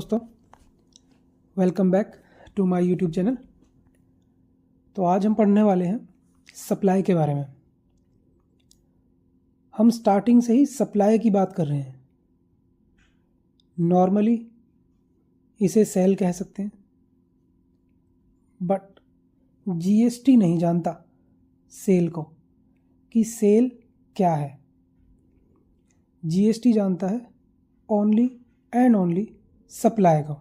दोस्तों, welcome back to my YouTube channel. तो आज हम पढ़ने वाले हैं सप्लाई के बारे में। हम स्टार्टिंग से ही सप्लाई की बात कर रहे हैं। नॉर्मली इसे सेल कह सकते हैं, बट जीएसटी नहीं जानता सेल को कि सेल क्या है। जीएसटी जानता है ओनली एंड ओनली सप्लाई को।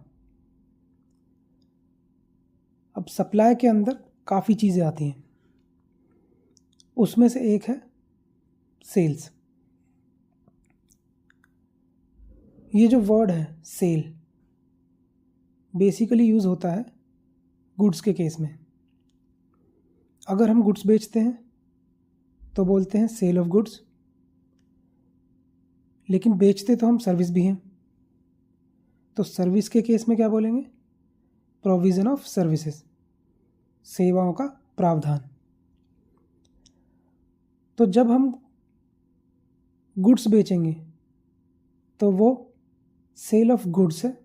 अब सप्लाई के अंदर काफ़ी चीज़ें आती हैं, उसमें से एक है सेल्स। ये जो वर्ड है सेल बेसिकली यूज़ होता है गुड्स के केस में। अगर हम गुड्स बेचते हैं तो बोलते हैं सेल ऑफ गुड्स, लेकिन बेचते तो हम सर्विस भी हैं, तो सर्विस के केस में क्या बोलेंगे? प्रोविज़न ऑफ सर्विसेज, सेवाओं का प्रावधान। तो जब हम गुड्स बेचेंगे तो वो सेल ऑफ गुड्स है,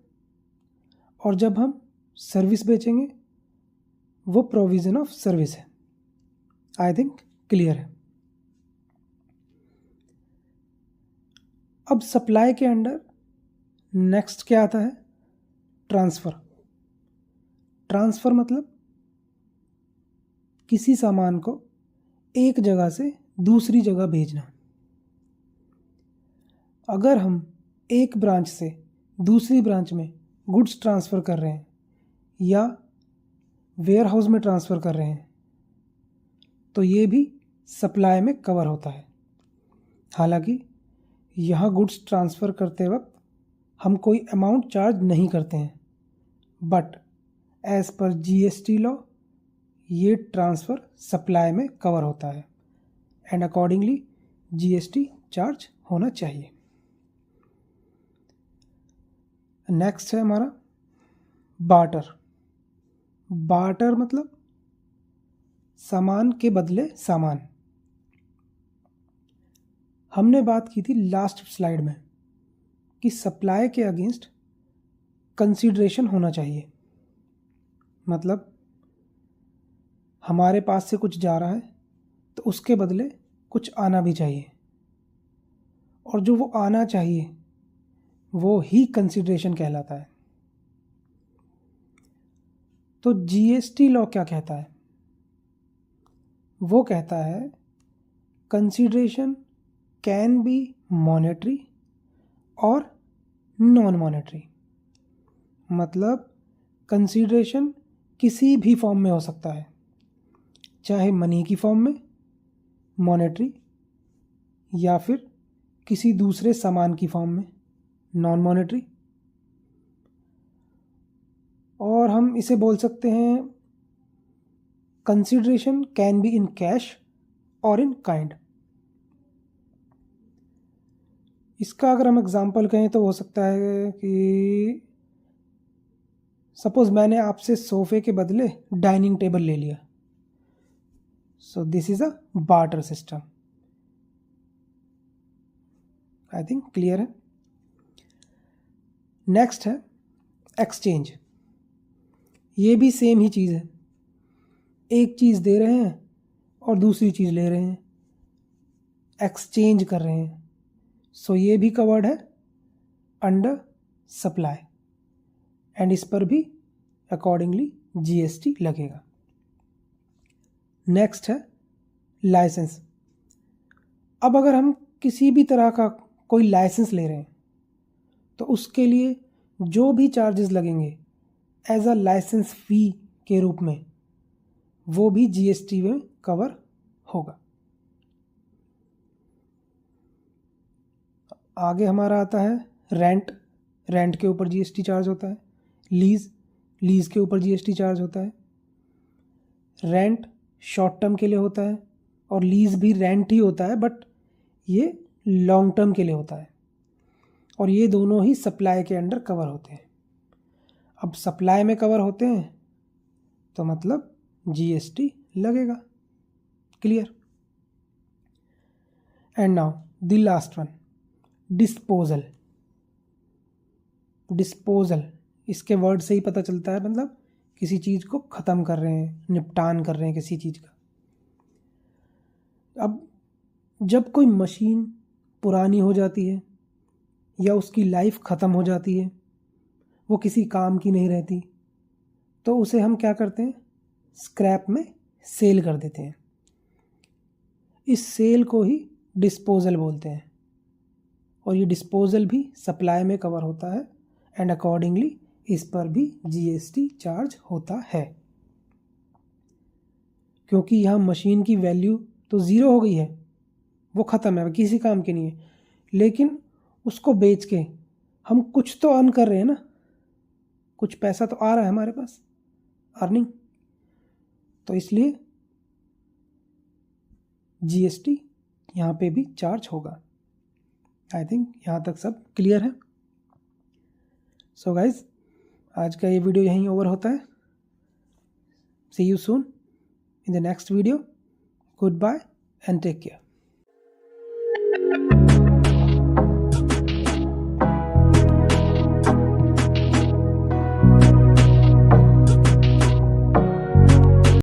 और जब हम सर्विस बेचेंगे वो प्रोविज़न ऑफ सर्विस है। आई थिंक क्लियर है। अब सप्लाई के अंडर नेक्स्ट क्या आता है? ट्रांसफ़र। ट्रांसफ़र मतलब किसी सामान को एक जगह से दूसरी जगह भेजना। अगर हम एक ब्रांच से दूसरी ब्रांच में गुड्स ट्रांसफ़र कर रहे हैं या वेयर हाउस में ट्रांसफ़र कर रहे हैं तो ये भी सप्लाई में कवर होता है। हालांकि यहाँ गुड्स ट्रांसफ़र करते वक्त हम कोई अमाउंट चार्ज नहीं करते हैं, but as per GST law ये ट्रांसफ़र सप्लाई में कवर होता है एंड अकॉर्डिंगली जीएसटी चार्ज होना चाहिए। नेक्स्ट है हमारा बार्टर। बार्टर मतलब सामान के बदले सामान। हमने बात की थी लास्ट स्लाइड में कि सप्लाई के अगेंस्ट कंसीडरेशन होना चाहिए। मतलब हमारे पास से कुछ जा रहा है तो उसके बदले कुछ आना भी चाहिए, और जो वो आना चाहिए वो ही कंसीडरेशन कहलाता है। तो जीएसटी लॉ क्या कहता है? वो कहता है कंसीडरेशन कैन बी मॉनेटरी और नॉन मॉनेटरी। मतलब कंसीडरेशन किसी भी फॉर्म में हो सकता है, चाहे मनी की फॉर्म में मॉनेटरी, या फिर किसी दूसरे सामान की फॉर्म में नॉन मॉनेटरी, और हम इसे बोल सकते हैं consideration can be in cash और इन काइंड। इसका अगर हम एग्जांपल कहें तो हो सकता है कि सपोज मैंने आपसे सोफे के बदले डाइनिंग टेबल ले लिया, so this is a barter system. I think clear है। नेक्स्ट है एक्सचेंज। ये भी सेम ही चीज़ है, एक चीज़ दे रहे हैं और दूसरी चीज़ ले रहे हैं, एक्सचेंज कर रहे हैं। सो ये भी कवर्ड है अंडर सप्लाई, एंड इस पर भी अकॉर्डिंगली जीएसटी लगेगा। नेक्स्ट है लाइसेंस। अब अगर हम किसी भी तरह का कोई लाइसेंस ले रहे हैं तो उसके लिए जो भी चार्जेस लगेंगे एज अ लाइसेंस फ़ी के रूप में वो भी जीएसटी में कवर होगा। आगे हमारा आता है रेंट। रेंट के ऊपर जीएसटी चार्ज होता है। लीज़ के ऊपर जीएसटी चार्ज होता है। रेंट शॉर्ट टर्म के लिए होता है और लीज़ भी रेंट ही होता है, बट ये लॉन्ग टर्म के लिए होता है, और ये दोनों ही सप्लाई के अंडर कवर होते हैं। अब सप्लाई में कवर होते हैं तो मतलब जीएसटी लगेगा। Clear? And now the last one, disposal. Disposal इसके वर्ड से ही पता चलता है, मतलब किसी चीज़ को ख़त्म कर रहे हैं, निपटान कर रहे हैं किसी चीज़ का। अब जब कोई मशीन पुरानी हो जाती है या उसकी लाइफ ख़त्म हो जाती है, वो किसी काम की नहीं रहती, तो उसे हम क्या करते हैं, स्क्रैप में सेल कर देते हैं। इस सेल को ही डिस्पोजल बोलते हैं, और ये डिस्पोजल भी सप्लाई में कवर होता है, एंड अकॉर्डिंगली इस पर भी जीएसटी चार्ज होता है, क्योंकि यहाँ मशीन की वैल्यू तो ज़ीरो हो गई है, वो ख़त्म है, किसी काम की नहीं है, लेकिन उसको बेच के हम कुछ तो अर्न कर रहे हैं ना, कुछ पैसा तो आ रहा है हमारे पास, अर्निंग, तो इसलिए जीएसटी यहाँ पे भी चार्ज होगा। आई थिंक यहाँ तक सब क्लियर है। सो गाइज, आज का ये वीडियो यहीं ओवर होता है। See you soon in the next video. Good bye and take care.